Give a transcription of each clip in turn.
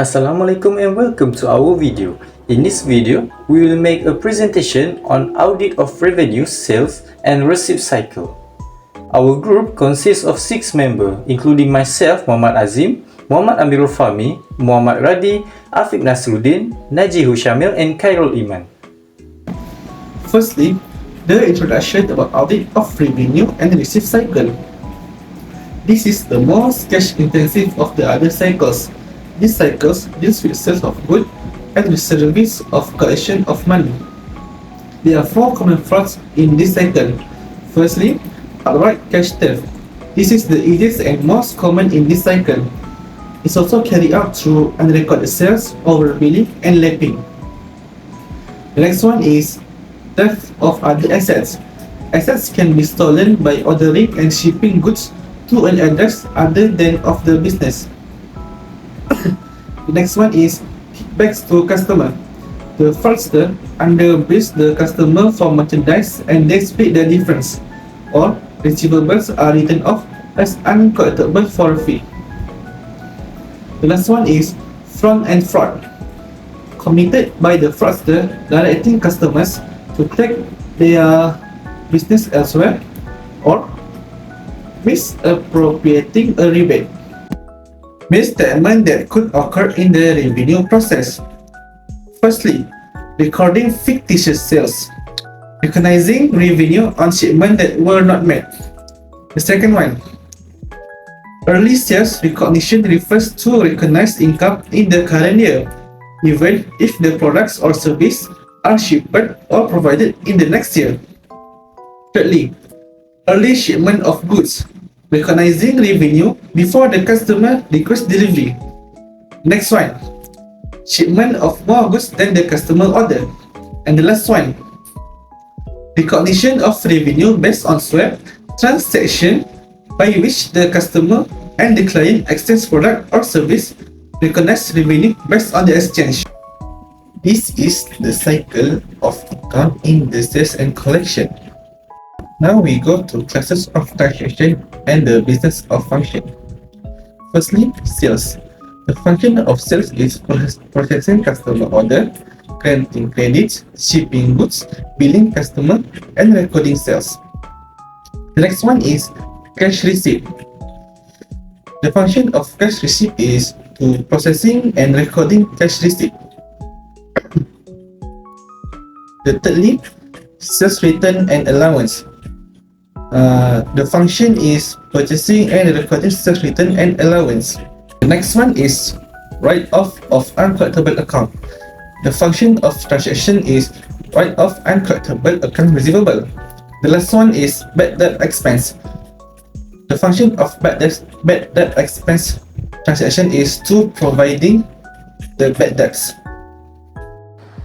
Assalamualaikum and welcome to our video. In this video, we will make a presentation on audit of revenue, sales and receipt cycle. Our group consists of 6 members, including myself, Muhammad Azim, Muhammad Amirul Fahmi, Muhammad Radi, Afiq Nasruddin, Najih Hushamil and Khairul Iman. Firstly, the introduction about audit of revenue and receipt cycle. This is the most cash intensive of the other cycles. These cycles deals with sales of goods and with service of collection of money. There are 4 common frauds in this cycle. Firstly, outright cash theft. This is the easiest and most common in this cycle. It's also carried out through unrecorded sales, overbilling and lapping. The next one is theft of other assets. Assets can be stolen by ordering and shipping goods to an address other than of the business. The next one is kickbacks to customer. The fraudster underbids the customer for merchandise and they split the difference, or receivables are written off as uncollectible for a fee. The last one is front-end fraud, committed by the fraudster directing customers to take their business elsewhere or misappropriating a rebate. Misstatement that could occur in the revenue process. Firstly, recording fictitious sales, recognizing revenue on shipments that were not made. The second one, early sales recognition refers to recognized income in the current year, even if the products or service are shipped or provided in the next year. Thirdly, early shipment of goods, recognizing revenue before the customer requests delivery. Next one, shipment of more goods than the customer order. And the last one, recognition of revenue based on swap transaction by which the customer and the client exchange product or service, recognize revenue based on the exchange. This is the cycle of account in the sales and collection. Now we go to classes of transaction and the business of function. Firstly, sales. The function of sales is processing customer order, granting credits, shipping goods, billing customer, and recording sales. The next one is cash receipt. The function of cash receipt is to processing and recording cash receipt. The thirdly, sales return and allowance. The function is purchasing and recording sales return and allowance. The next one is write-off of uncollectible account. The function of transaction is write-off uncollectible account receivable. The last one is bad debt expense. The function of bad debt expense transaction is to providing the bad debts.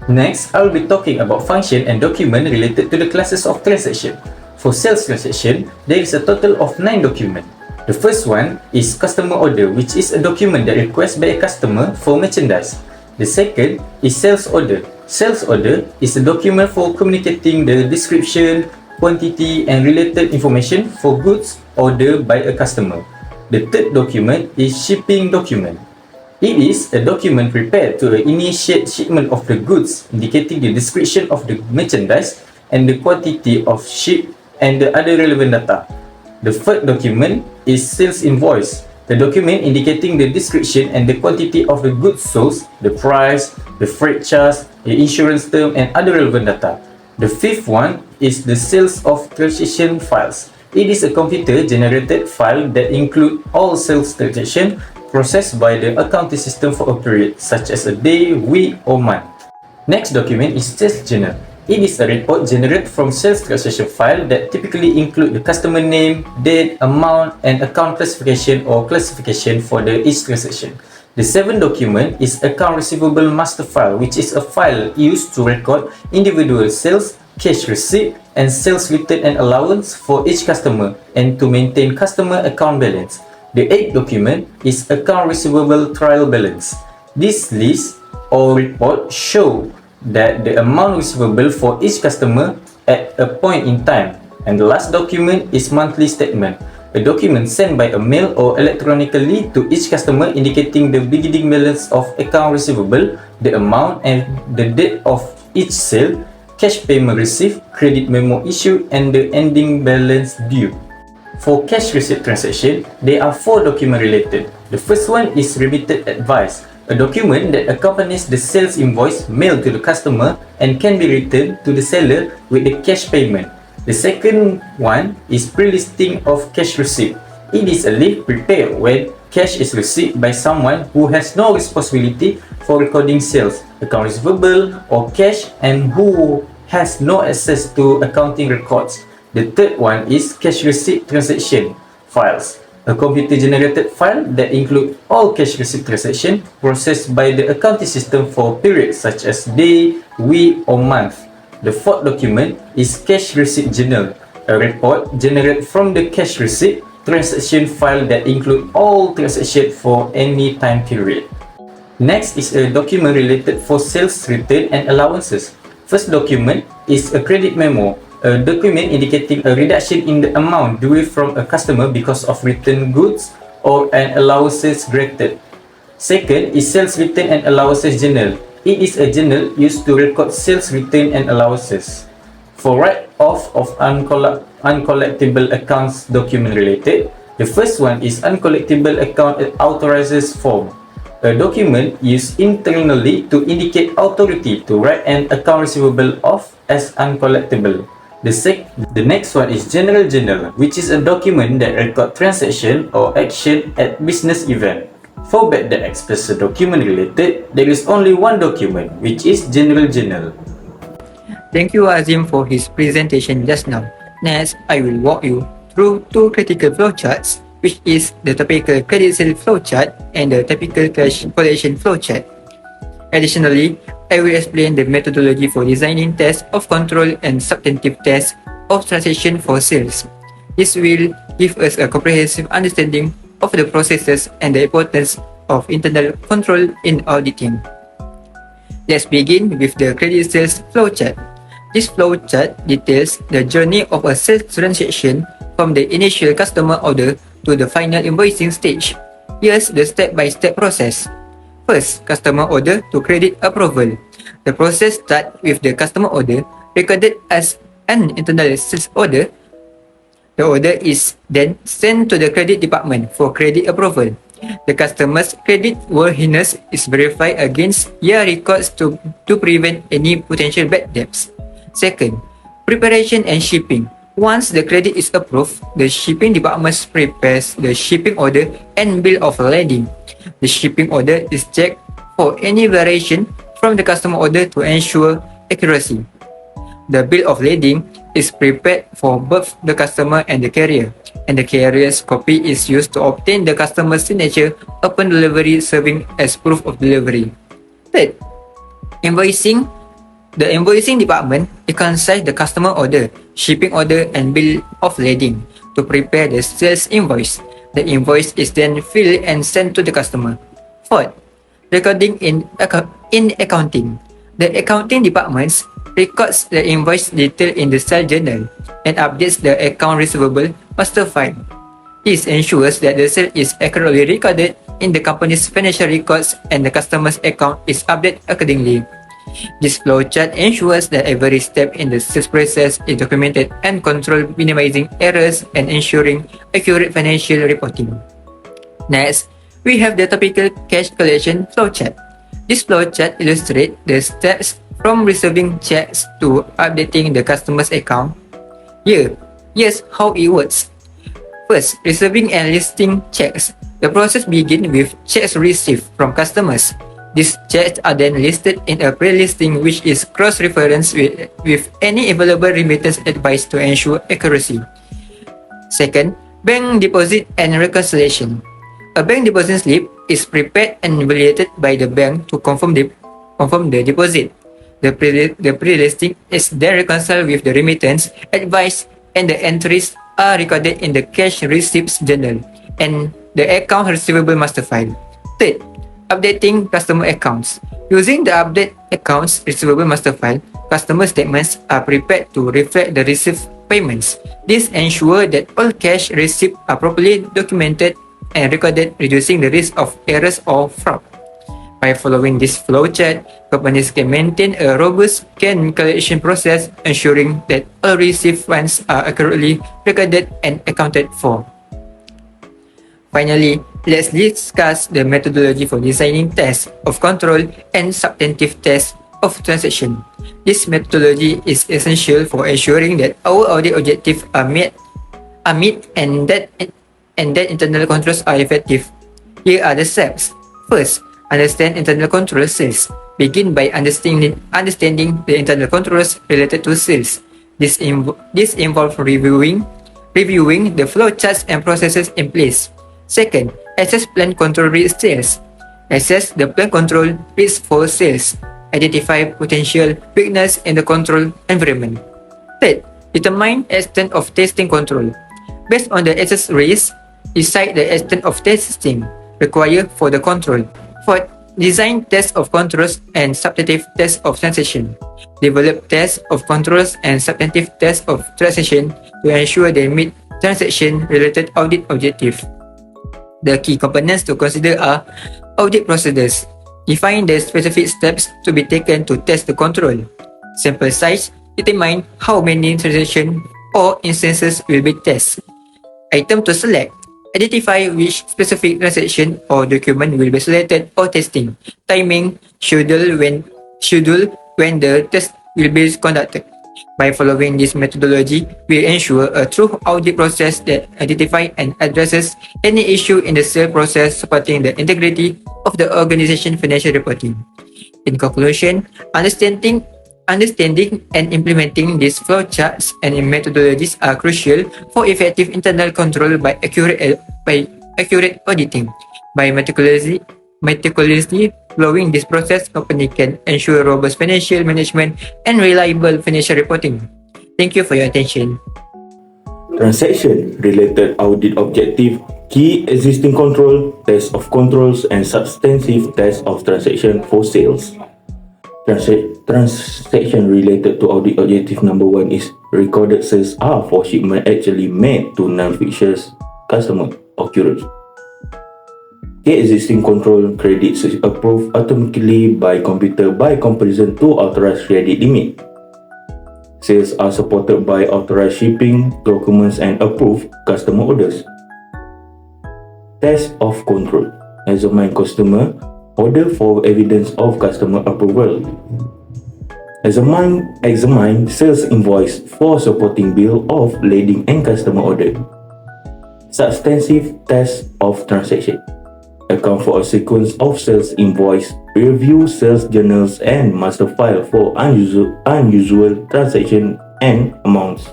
Next, I will be talking about function and document related to the classes of transaction. For sales transaction, there is a total of 9 documents. The first one is customer order, which is a document that requested by a customer for merchandise. The second is sales order. Sales order is a document for communicating the description, quantity and related information for goods ordered by a customer. The third document is shipping document. It is a document prepared to initiate shipment of the goods, indicating the description of the merchandise and the quantity of ship and the other relevant data. The third document is sales invoice, the document indicating the description and the quantity of the goods sold, the price, the freight charge, the insurance term and other relevant data. The fifth one is the sales of transaction files. It is a computer-generated file that includes all sales transactions processed by the accounting system for a period, such as a day, week or month. Next document is sales journal. It is a report generated from sales transaction file that typically include the customer name, date, amount, and account classification or classification for each transaction. The seventh document is account receivable master file, which is a file used to record individual sales, cash receipt, and sales return and allowance for each customer, and to maintain customer account balance. The eighth document is account receivable trial balance. This list or report show that the amount receivable for each customer at a point in time. And the last document is monthly statement. a document sent by a mail or electronically to each customer indicating the beginning balance of account receivable, the amount and the date of each sale, cash payment received, credit memo issued, and the ending balance due. For cash receipt transaction, there are 4 documents related. The first one is remitted advice, a document that accompanies the sales invoice mailed to the customer and can be returned to the seller with the cash payment. The second one is pre-listing of cash receipt. It is a list prepared when cash is received by someone who has no responsibility for recording sales, account receivable, or cash, and who has no access to accounting records. The third one is cash receipt transaction files, a computer-generated file that includes all cash receipt transactions processed by the accounting system for periods such as day, week, or month. The fourth document is cash receipt journal, a report generated from the cash receipt transaction file that includes all transactions for any time period. Next is a document related for sales return and allowances. First document is a credit memo, a document indicating a reduction in the amount due from a customer because of returned goods or an allowances granted. Second is sales return and allowances journal. It is a journal used to record sales return and allowances. For write-off of uncollectible accounts document related, the first one is uncollectible account authorizes form, a document used internally to indicate authority to write an account receivable off as uncollectible. The next one is general journal, which is a document that records transaction or action at business event. For bad debt expense document related, there is only one document, which is general journal. Thank you Azim for his presentation just now. Next, I will walk you through 2 critical flowcharts, which is the typical credit sale flowchart and the typical cash collection flowchart. Additionally, I will explain the methodology for designing tests of control and substantive tests of transaction for sales. This will give us a comprehensive understanding of the processes and the importance of internal control in auditing. Let's begin with the credit sales flowchart. This flowchart details the journey of a sales transaction from the initial customer order to the final invoicing stage. Here's the step-by-step process. First, customer order to credit approval. The process starts with the customer order recorded as an internal sales order. The order is then sent to the credit department for credit approval. The customer's credit worthiness is verified against year records to prevent any potential bad debts. Second, preparation and shipping. Once the credit is approved, the shipping department prepares the shipping order and bill of lading. The shipping order is checked for any variation from the customer order to ensure accuracy. The bill of lading is prepared for both the customer and the carrier, and the carrier's copy is used to obtain the customer's signature upon delivery, serving as proof of delivery. Third, invoicing. The invoicing department reconciles the customer order, shipping order, and bill of lading to prepare the sales invoice. The invoice is then filled and sent to the customer. Fourth, recording in accounting. The accounting department records the invoice detail in the sales journal and updates the account receivable master file. This ensures that the sale is accurately recorded in the company's financial records and the customer's account is updated accordingly. This flowchart ensures that every step in the sales process is documented and controlled, minimizing errors and ensuring accurate financial reporting. Next, we have the typical cash collection flowchart. This flowchart illustrates the steps from receiving checks to updating the customer's account. Here's how it works. First, receiving and listing checks. The process begins with checks received from customers. These checks are then listed in a pre-listing which is cross-referenced with any available remittance advice to ensure accuracy. Second, bank deposit and reconciliation. A bank deposit slip is prepared and validated by the bank to confirm the deposit. The pre-listing is then reconciled with the remittance advice, and the entries are recorded in the cash receipts journal and the account receivable master file. Third, updating customer accounts. Using the update accounts receivable master file, customer statements are prepared to reflect the received payments. This ensures that all cash receipts are properly documented and recorded, reducing the risk of errors or fraud. By following this flowchart, companies can maintain a robust cash collection process, ensuring that all received funds are accurately recorded and accounted for. Finally, let's discuss the methodology for designing tests of control and substantive tests of transaction. This methodology is essential for ensuring that our audit objectives are met and that internal controls are effective. Here are the steps. First, understand internal control sales. Begin by understanding the internal controls related to sales. This involves reviewing the flow charts and processes in place. Second, assess plan control risk sales. Assess the plan control risk for sales. Identify potential weakness in the control environment. Third, determine extent of testing control. Based on the assessed risk, decide the extent of testing required for the control. Fourth, design tests of controls and substantive tests of transaction. Develop tests of controls and substantive tests of transaction to ensure they meet transaction-related audit objectives. The key components to consider are audit procedures. Define the specific steps to be taken to test the control. Sample size. Determine how many transactions or instances will be tested. Item to select. Identify which specific transaction or document will be selected for testing. Timing. Schedule when the test will be conducted. By following this methodology, we ensure a true audit process that identifies and addresses any issue in the sale process, supporting the integrity of the organization's financial reporting. In conclusion, understanding and implementing these flowcharts and methodologies are crucial for effective internal control by accurate auditing. By meticulously following this process, company can ensure robust financial management and reliable financial reporting. Thank you for your attention. Transaction-related audit objective, key existing control, test of controls, and substantive test of transaction for sales. Transaction related to audit objective number 1 is recorded sales are for shipment actually made to non-fictitious customer occurrence. Key existing control credits is approved automatically by computer by comparison to authorized credit limit. Sales are supported by authorized shipping documents and approved customer orders. Test of control. Examine customer order for evidence of customer approval. Examine sales invoice for supporting bill of lading and customer order. Substantive test of transaction. Account for a sequence of sales invoice, review sales journals and master file for unusual transaction and amounts.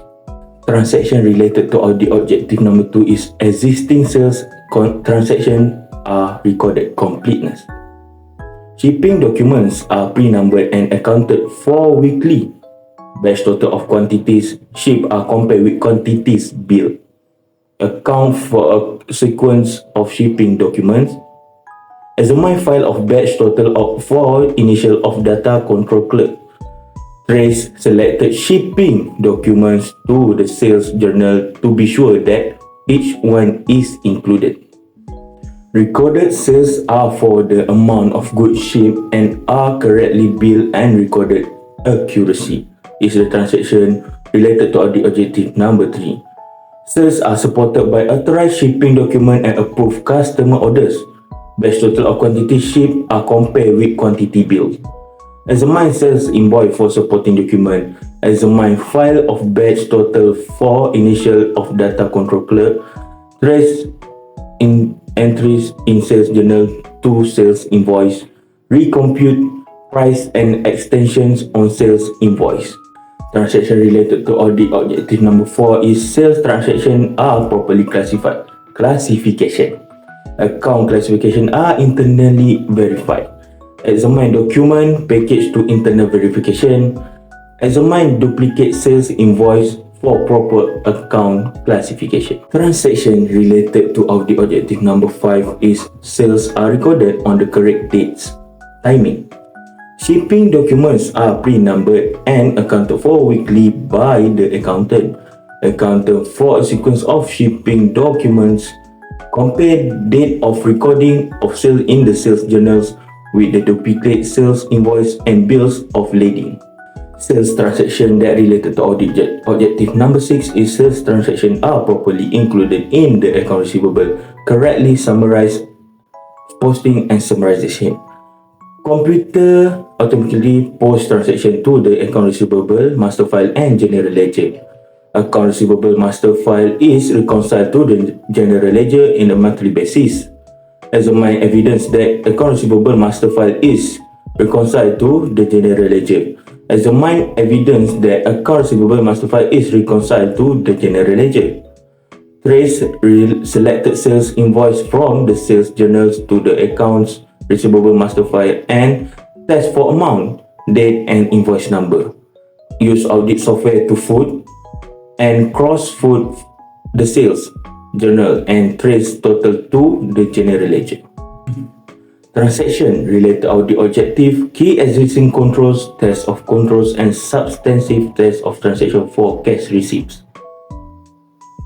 Transaction related to audit objective number 2 is existing sales transaction are recorded completeness. Shipping documents are pre-numbered and accounted for weekly. Batch total of quantities shipped are compared with quantities billed. Account for a sequence of shipping documents. Examine file of batch total for initial of data control clerk. Trace selected shipping documents to the sales journal to be sure that each one is included. Recorded sales are for the amount of goods shipped and are correctly billed and recorded. Accuracy is the transaction related to audit objective number 3. Sales are supported by authorized shipping document and approved customer orders. Batch total of quantity shipped are compared with quantity billed. Examine sales invoice for supporting document. Examine file of batch total for initial of data control clerk. Trace in entries in sales journal to sales invoice. Recompute price and extensions on sales invoice. Transaction related to audit objective number 4 is sales transaction are properly classified. Classification. Account classification are internally verified. Examine document package to internal verification. Examine duplicate sales invoice for proper account classification. Transaction related to audit objective number 5 is sales are recorded on the correct dates. Timing. Shipping documents are pre-numbered and accounted for weekly by the accountant. accounted for a sequence of shipping documents, compare date of recording of sale in the sales journals with the duplicate sales invoice and bills of lading. Sales transaction that related to audit objective number 6 is sales transaction are properly included in the account receivable, correctly summarized, posting and summarization. Computer automatically post transaction to the account receivable master file and general ledger. Account receivable master file is reconciled to the general ledger in a monthly basis. Examine evidence that account receivable master file is reconciled to the general ledger. Examine evidence that account receivable master file is reconciled to the general ledger. Trace selected sales invoice from the sales journals to the accounts receivable master file and test for amount, date and invoice number. Use audit software to foot and cross-foot the sales journal and trace total to the general ledger. Transaction related audit objective, key existing controls, test of controls and substantive test of transaction for cash receipts.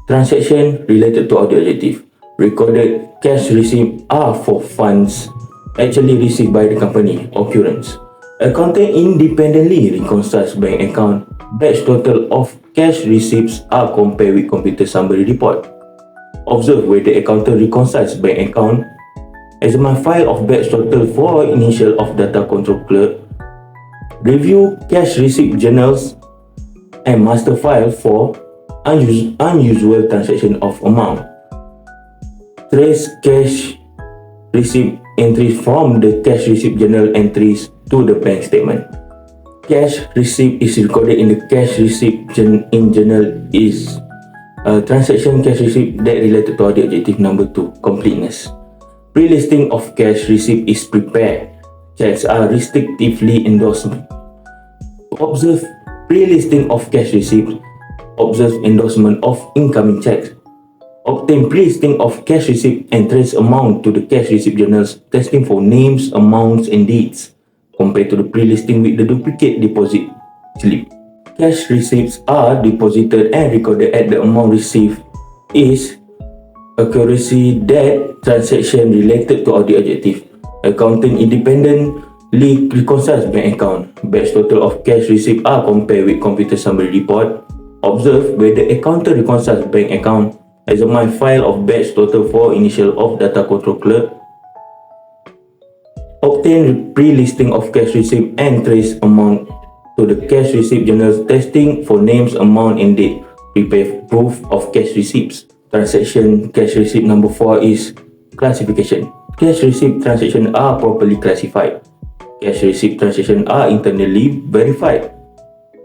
Transaction related to audit objective. Recorded cash receipts are for funds actually received by the company. Occurrence. Accountant independently reconciles bank account. Batch total of cash receipts are compared with computer summary report. Observe whether accountant reconciles bank account. Examine file of batch total for initial of data control clerk. Review cash receipt journals and master file for unusual transaction of amount. Trace cash receipt entries from the cash receipt journal entries to the bank statement. Cash receipt is recorded in the cash receipt in journal is a transaction cash receipt that related to audit objective number 2, completeness. Pre-listing of cash receipt is prepared. Checks are restrictively endorsed. Observe pre-listing of cash receipt. Observe endorsement of incoming checks. Obtain pre-listing of cash receipt and trace amount to the cash receipt journals, testing for names, amounts and dates, compared to the pre-listing with the duplicate deposit slip. Cash receipts are deposited and recorded at the amount received is accuracy that transaction related to audit objective. Accountant independently reconciles bank account. Batch total of cash receipts are compared with computer summary report. Observe whether accountant reconciles bank account. Examine file of batch total for initial of data control clerk. Obtain pre-listing of cash receipt and trace amount to the cash receipt journals, testing for names, amount and date. Prepare proof of cash receipts. Transaction cash receipt number 4 is classification. Cash receipt transactions are properly classified. Cash receipt transactions are internally verified.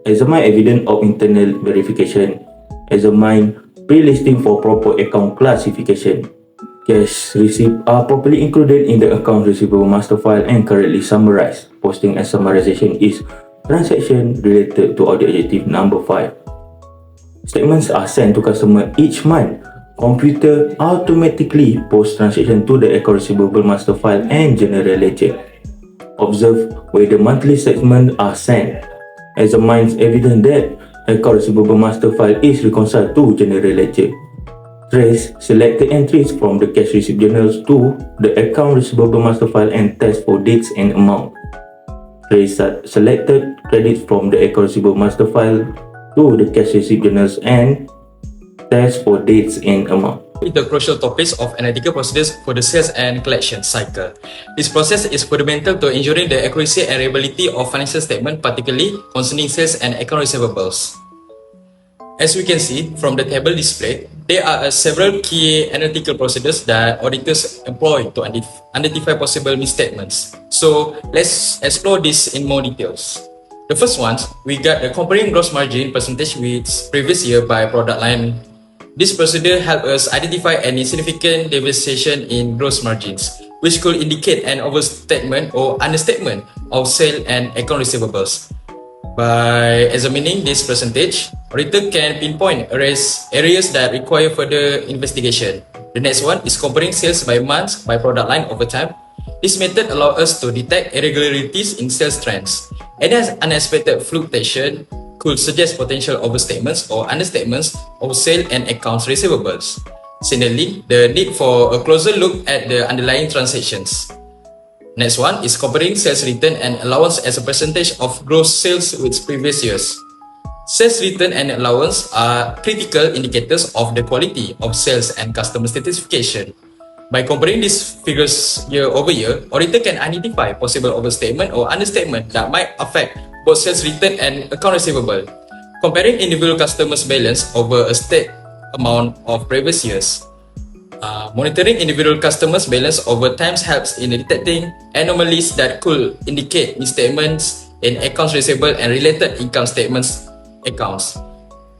Examine evidence of internal verification. Examine pre-listing for proper account classification. Cash receipts are properly included in the account receivable master file and correctly summarized. Posting and summarization is transaction related to audit objective number 5. Statements are sent to customer each month. Computer automatically post transaction to the account receivable master file and general ledger. Observe whether monthly statements are sent. Examines evidence that account receivable master file is reconciled to general ledger. Trace selected entries from the cash receipt journals to the account receivable master file and test for dates and amount. Trace selected credits from the account receivable master file to the cash receipt journals and test for dates and amount. The crucial topics of analytical procedures for the sales and collection cycle. This process is fundamental to ensuring the accuracy and reliability of financial statement, particularly concerning sales and account receivables. As we can see from the table displayed, there are several key analytical procedures that auditors employ to identify possible misstatements. So let's explore this in more details. The first one, we got the comparing gross margin percentage with previous year by product line. This procedure helps us identify any significant deviation in gross margins, which could indicate an overstatement or understatement of sale and account receivables. By examining this percentage, auditor can pinpoint areas that require further investigation. The next one is comparing sales by months by product line over time. This method allows us to detect irregularities in sales trends. Any unexpected fluctuation could suggest potential overstatements or understatements of sale and accounts receivables. Similarly, the need for a closer look at the underlying transactions. Next one is comparing sales return and allowance as a percentage of gross sales with previous years. Sales return and allowance are critical indicators of the quality of sales and customer satisfaction. By comparing these figures year over year, auditor can identify possible overstatement or understatement that might affect both sales return and account receivable. Comparing individual customers' balance over a state amount of previous years. Monitoring individual customers' balance over time helps in detecting anomalies that could indicate misstatements in accounts receivable and related income statements accounts.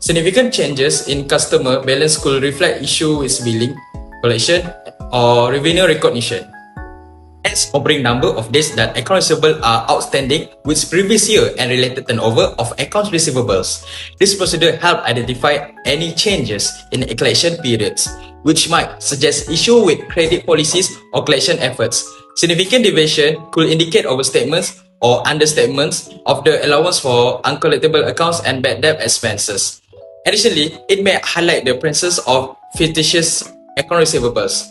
Significant changes in customer balance could reflect issues with billing, collection, or revenue recognition. Next, comparing number of days that accounts receivable are outstanding with previous year and related turnover of accounts receivables. This procedure helps identify any changes in collection periods, which might suggest issue with credit policies or collection efforts. Significant deviation could indicate overstatements or understatements of the allowance for uncollectible accounts and bad debt expenses. Additionally, it may highlight the presence of fictitious account receivables.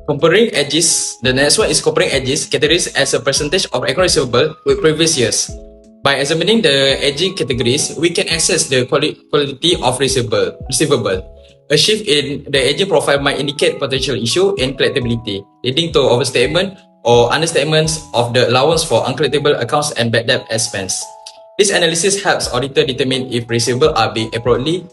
Comparing edges, the next one is comparing edges categories as a percentage of account receivable with previous years. By examining the edging categories, we can assess the quality of receivable. A shift in the aging profile might indicate potential issue in collectability, leading to overstatement or understatements of the allowance for uncollectible accounts and bad debt expense. This analysis helps auditor determine if receivables are being appropriately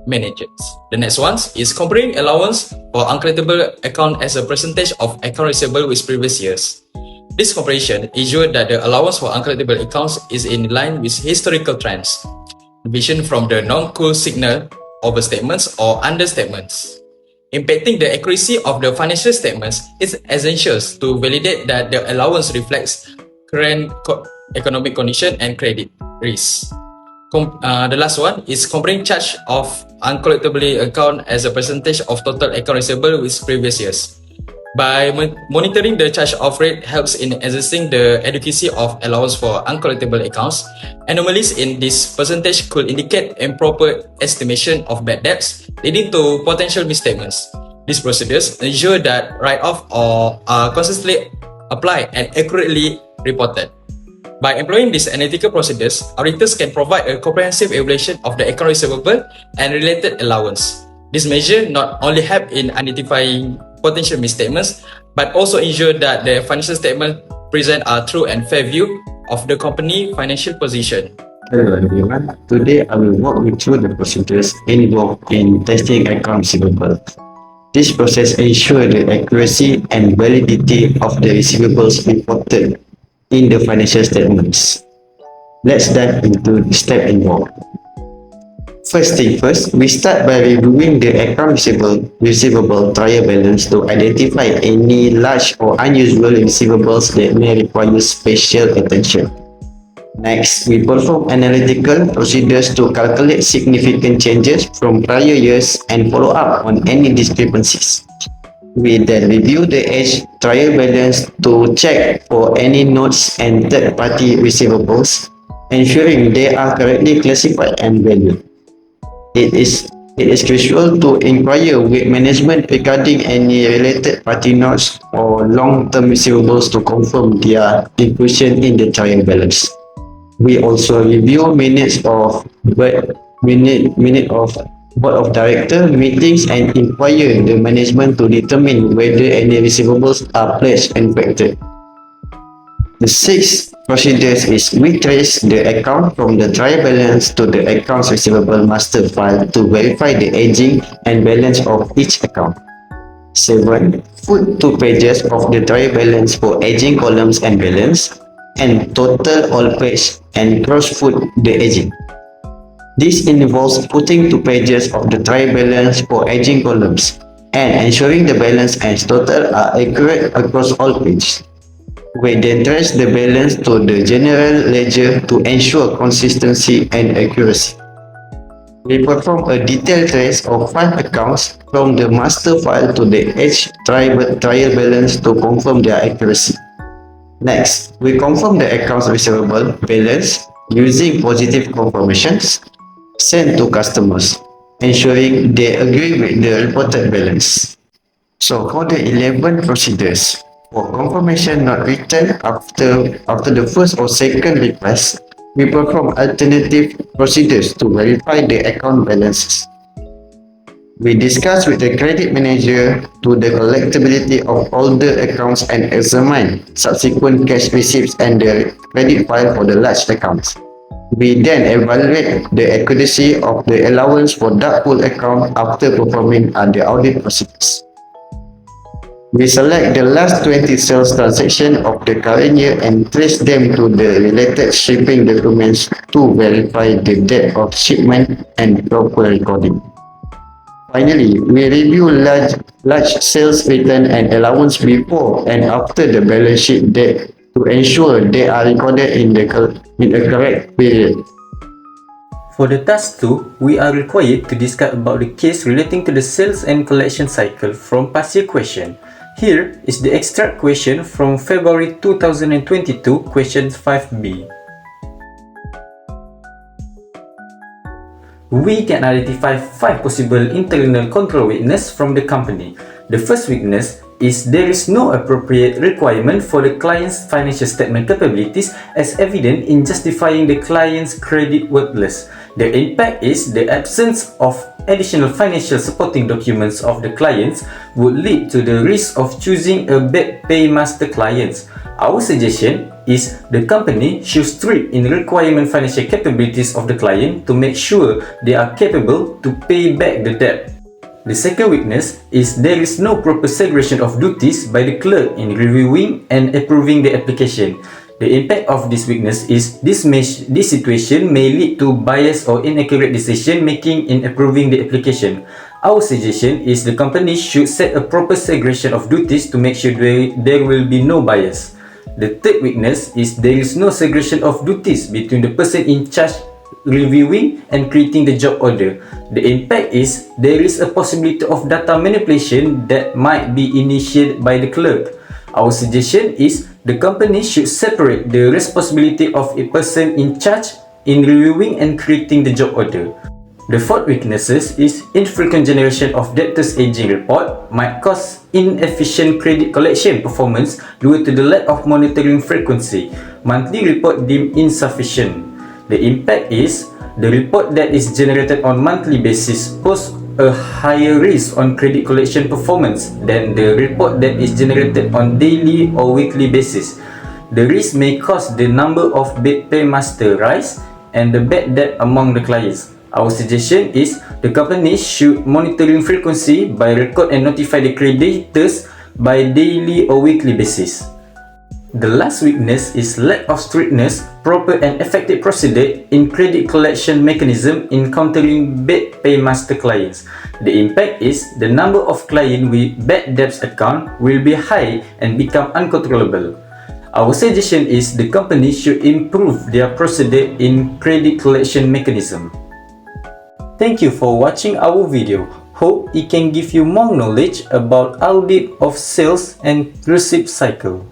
managed. The next one is comparing allowance for uncollectible account as a percentage of account receivable with previous years. This comparison ensures that the allowance for uncollectible accounts is in line with historical trends. Deviation from the norm could signal overstatements or understatements. Impacting the accuracy of the financial statements is essential to validate that the allowance reflects current economic condition and credit risk. The last one is comparing charge of uncollectible account as a percentage of total account receivable with previous years. By monitoring the charge-off rate helps in assessing the adequacy of allowance for uncollectible accounts. Anomalies in this percentage could indicate improper estimation of bad debts, leading to potential misstatements. These procedures ensure that write-off are consistently applied and accurately reported. By employing these analytical procedures, auditors can provide a comprehensive evaluation of the account receivable and related allowance. This measure not only help in identifying potential misstatements, but also ensure that the financial statement present a true and fair view of the company financial position. Hello everyone, today I will walk you through the procedures involved in testing account receivable. This process ensures the accuracy and validity of the receivables reported in the financial statements. Let's dive into the step involved. First thing first, we start by reviewing the account receivable trial balance to identify any large or unusual receivables that may require special attention. Next, we perform analytical procedures to calculate significant changes from prior years and follow up on any discrepancies. We then review the age trial balance to check for any notes and third-party receivables, ensuring they are correctly classified and valued. It is crucial to inquire with management regarding any related party notes or long-term receivables to confirm their inclusion in the trial balance. We also review minutes of board of director meetings and inquire the management to determine whether any receivables are pledged and factored. The sixth procedure is we trace the account from the trial balance to the accounts receivable master file to verify the aging and balance of each account. 7. Put 2 pages of the trial balance for aging columns and balance, and total all page and cross-put the aging. This involves putting 2 pages of the trial balance for aging columns and ensuring the balance and total are accurate across all pages. We then trace the balance to the general ledger to ensure consistency and accuracy. We perform a detailed trace of 5 accounts from the master file to the aged trial balance to confirm their accuracy. Next, we confirm the accounts receivable balance using positive confirmations sent to customers, ensuring they agree with the reported balance. So for the 11 procedures, for confirmation not returned after the first or second request, we perform alternative procedures to verify the account balances. We discuss with the credit manager to the collectability of all the accounts and examine subsequent cash receipts and the credit file for the large accounts. We then evaluate the accuracy of the allowance for doubtful account after performing the audit procedures. We select the last 20 sales transactions of the current year and trace them to the related shipping documents to verify the date of shipment and proper recording. Finally, we review large sales return and allowance before and after the balance sheet date to ensure they are recorded in a correct period. For the task 2, we are required to discuss about the case relating to the sales and collection cycle from past year question. Here is the extract question from February 2022, question 5b. We can identify 5 possible internal control weaknesses from the company. The first weakness is there is no appropriate requirement for the client's financial statement capabilities as evident in justifying the client's credit worthless. The impact is the absence of additional financial supporting documents of the clients would lead to the risk of choosing a bad paymaster clients. Our suggestion is the company should strict in requirement financial capabilities of the client to make sure they are capable to pay back the debt. The second weakness is there is no proper segregation of duties by the clerk in reviewing and approving the application. The impact of this weakness is this situation may lead to biased or inaccurate decision making in approving the application. Our suggestion is the company should set a proper segregation of duties to make sure there will be no bias. The third weakness is there is no segregation of duties between the person in charge reviewing and creating the job order. The impact is there is a possibility of data manipulation that might be initiated by the clerk. Our suggestion is the company should separate the responsibility of a person in charge in reviewing and creating the job order. The fourth weaknesses is infrequent generation of debtors aging report might cause inefficient credit collection performance due to the lack of monitoring frequency. Monthly report deemed insufficient. The impact is the report that is generated on monthly basis pose a higher risk on credit collection performance than the report that is generated on daily or weekly basis. The risk may cause the number of bad paymaster rise and the bad debt among the clients. Our suggestion is the company should monitoring frequency by record and notify the creditors by daily or weekly basis. The last weakness is lack of strictness, proper and effective procedure in credit collection mechanism in countering bad paymaster clients. The impact is the number of clients with bad debts account will be high and become uncontrollable. Our suggestion is the company should improve their procedure in credit collection mechanism. Thank you for watching our video. Hope it can give you more knowledge about audit of sales and receipt cycle.